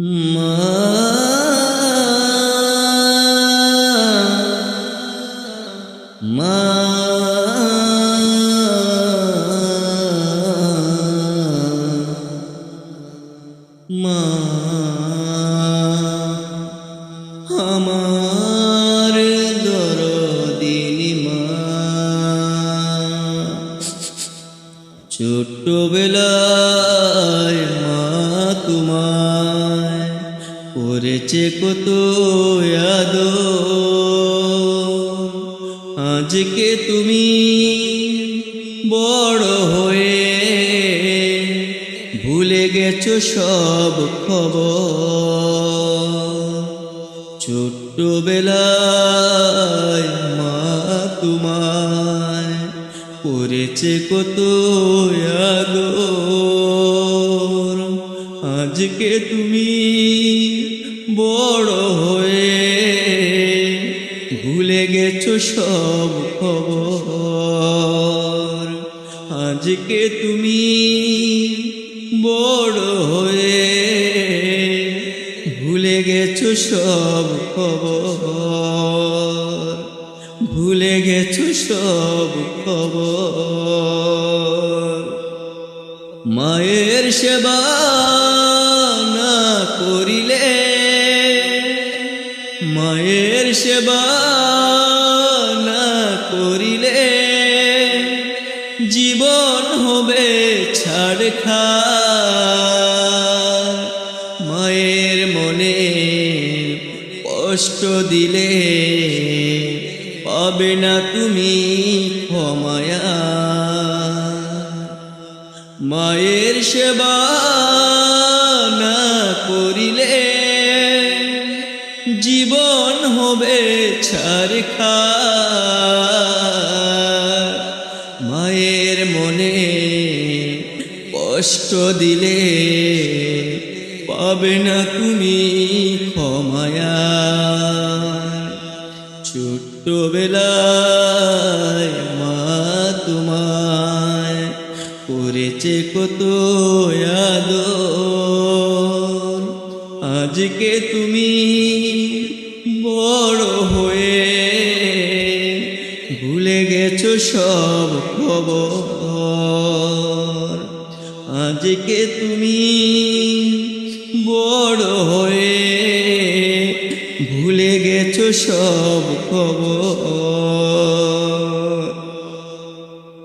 মা মা মা আমার দরদিনী মা ছোট্টবেলায় মা তোমায় করেছে কত আদর। আজকে তুমি বড় হয়ে ভুলে গেছো সব খবর। ছোট্টবেলায় মা তোমায় করেছে কত আদর। আজকে তুমি বড় হয়ে ভুলে গেছো সব খবর। আজকে তুমি বড় হয়ে ভুলে গেছো সব খবর। ভুলে গেছো সব খবর। মায়ের সেবা না করিলে, মায়ের সেবা না করিলে জীবন হবে ছারখার। মায়ের মনে কষ্ট দিলে পাবে না তুমি ক্ষমায়া। মায়ের সেবা না করিলে জীবন হবে ছারখার। মায়ের মনে কষ্ট দিলে পাবে না তুমি ক্ষমায়া। ছোট্টবেলায় মা তোমায় করেছে কত আদর। আজকে তুমি বড় হয়ে ভুলে গেছো সব খবর। আজকে তুমি বড় হয়ে ভুলে গেছো সব খবর।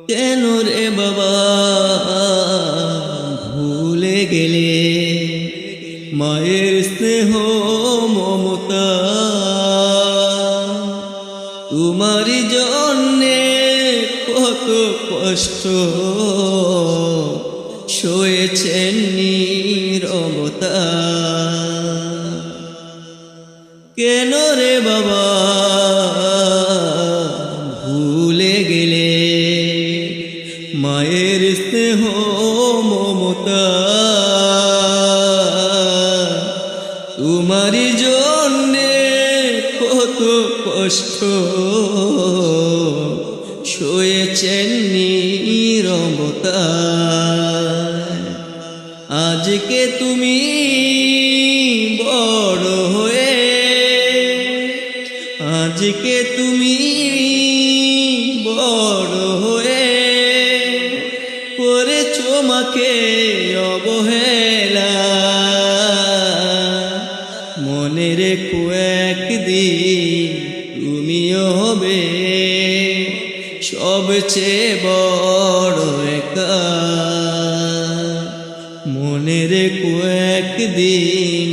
কেন রে বাবা ভুলে গেলে মায়ের স্নেহ মমতা? তোমার জন্যে কত কষ্ট সয়েছেন নীরবতা। কেন রে বাবা ভুলে গেলে মায়ের স্নেহ মমতা? তোমার জন্যে কত কষ্ট সয়েছেন নীরবতা। আজকে তুমি বড় হয়ে, আজকে তুমি বড় হয়ে করেছো মাকে অবহেলা। মনে রেখো একদিন তুমিও হবে সবচেয়ে বড় একা। মনে রেখো একদিন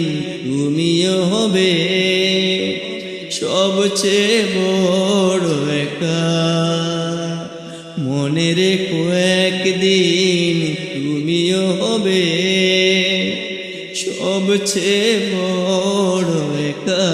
তুমিও হবে সবচেয়ে বড় একা। মনে রেখো একদিন তুমিও হবে সবচেয়ে বড় একা।